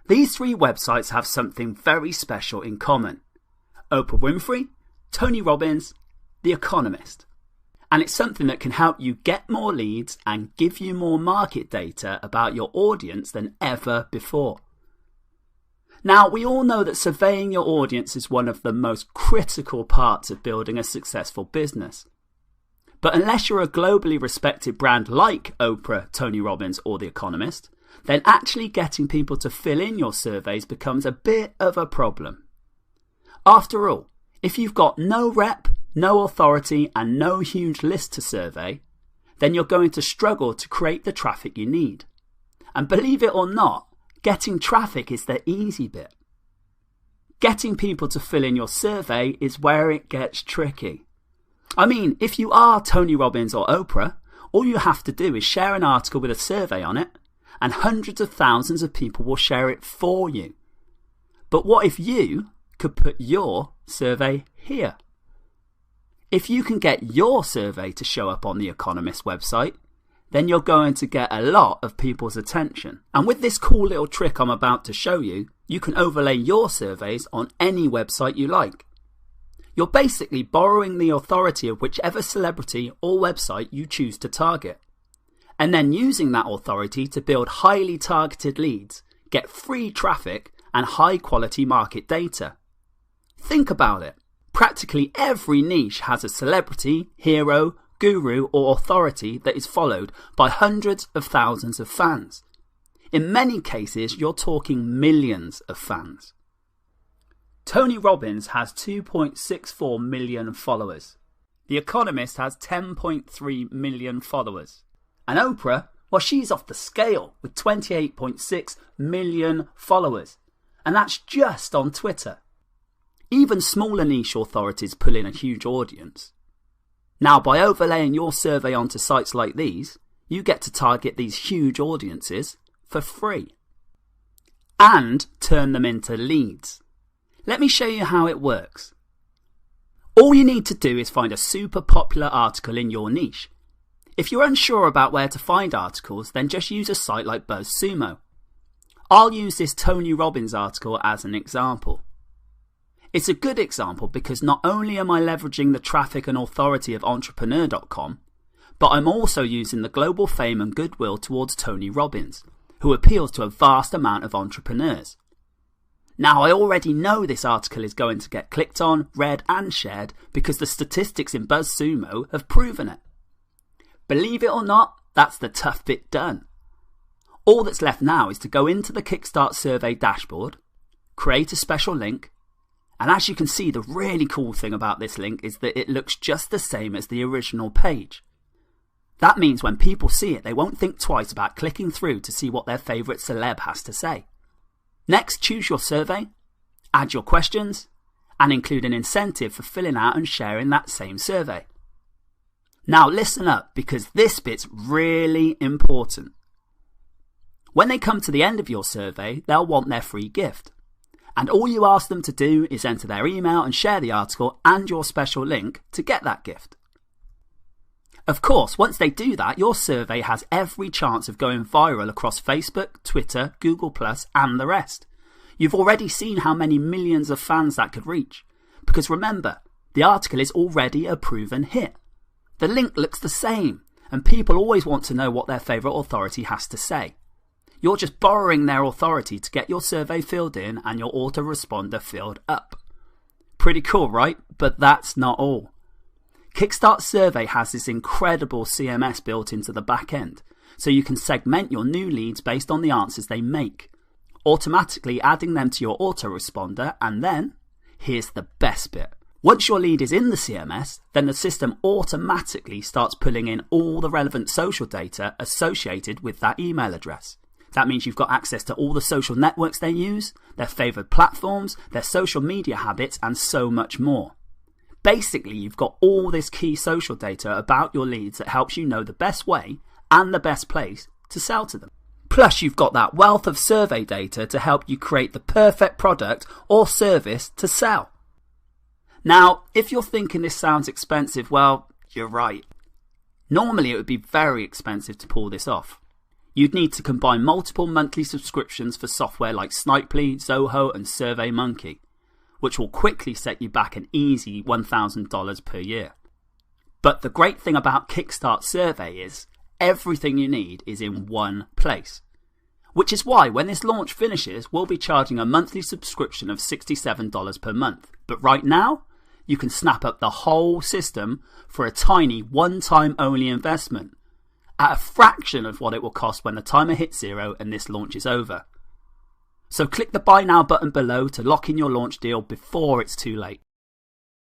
These three websites have something very special in common. Oprah Winfrey, Tony Robbins, The Economist. And it's something that can help you get more leads and give you more market data about your audience than ever before. Now, we all know that surveying your audience is one of the most critical parts of building a successful business. But unless you're a globally respected brand like Oprah, Tony Robbins, or The Economist, then actually getting people to fill in your surveys becomes a bit of a problem. After all, if you've got no rep, no authority, and no huge list to survey, then you're going to struggle to create the traffic you need. And believe it or not, getting traffic is the easy bit. Getting people to fill in your survey is where it gets tricky. I mean, if you are Tony Robbins or Oprah, all you have to do is share an article with a survey on it, and hundreds of thousands of people will share it for you. But what if you could put your survey here? If you can get your survey to show up on The Economist website, then you're going to get a lot of people's attention. And with this cool little trick I'm about to show you, you can overlay your surveys on any website you like. You're basically borrowing the authority of whichever celebrity or website you choose to target, and then using that authority to build highly targeted leads, get free traffic, and high quality market data. Think about it. Practically every niche has a celebrity, hero, guru, or authority that is followed by hundreds of thousands of fans. In many cases, you're talking millions of fans. Tony Robbins has 2.64 million followers. The Economist has 10.3 million followers. And Oprah, well, she's off the scale with 28.6 million followers. And that's just on Twitter. Even smaller niche authorities pull in a huge audience. Now, by overlaying your survey onto sites like these, you get to target these huge audiences for free. And turn them into leads. Let me show you how it works. All you need to do is find a super popular article in your niche. If you're unsure about where to find articles, then just use a site like BuzzSumo. I'll use this Tony Robbins article as an example. It's a good example because not only am I leveraging the traffic and authority of entrepreneur.com, but I'm also using the global fame and goodwill towards Tony Robbins, who appeals to a vast amount of entrepreneurs. Now, I already know this article is going to get clicked on, read and shared because the statistics in BuzzSumo have proven it. Believe it or not, that's the tough bit done. All that's left now is to go into the Kickstart survey dashboard, create a special link, and as you can see, the really cool thing about this link is that it looks just the same as the original page. That means when people see it, they won't think twice about clicking through to see what their favourite celeb has to say. Next, choose your survey, add your questions, and include an incentive for filling out and sharing that same survey. Now listen up, because this bit's really important. When they come to the end of your survey, they'll want their free gift. And all you ask them to do is enter their email and share the article and your special link to get that gift. Of course, once they do that, your survey has every chance of going viral across Facebook, Twitter, Google+, and the rest. You've already seen how many millions of fans that could reach. Because remember, the article is already a proven hit. The link looks the same, and people always want to know what their favourite authority has to say. You're just borrowing their authority to get your survey filled in and your autoresponder filled up. Pretty cool, right? But that's not all. Kickstart Survey has this incredible CMS built into the back end, so you can segment your new leads based on the answers they make, automatically adding them to your autoresponder, and then, here's the best bit. Once your lead is in the CMS, then the system automatically starts pulling in all the relevant social data associated with that email address. That means you've got access to all the social networks they use, their favoured platforms, their social media habits, and so much more. Basically, you've got all this key social data about your leads that helps you know the best way and the best place to sell to them. Plus, you've got that wealth of survey data to help you create the perfect product or service to sell. Now, if you're thinking this sounds expensive, well, you're right. Normally, it would be very expensive to pull this off. you'd need to combine multiple monthly subscriptions for software like Snipely, Zoho and SurveyMonkey, which will quickly set you back an easy $1,000 per year. But the great thing about Kickstart Survey is everything you need is in one place. Which is why when this launch finishes, we'll be charging a monthly subscription of $67 per month. But right now, you can snap up the whole system for a tiny one-time only investment at a fraction of what it will cost when the timer hits 0 and this launch is over. So click the Buy Now button below to lock in your launch deal before it's too late.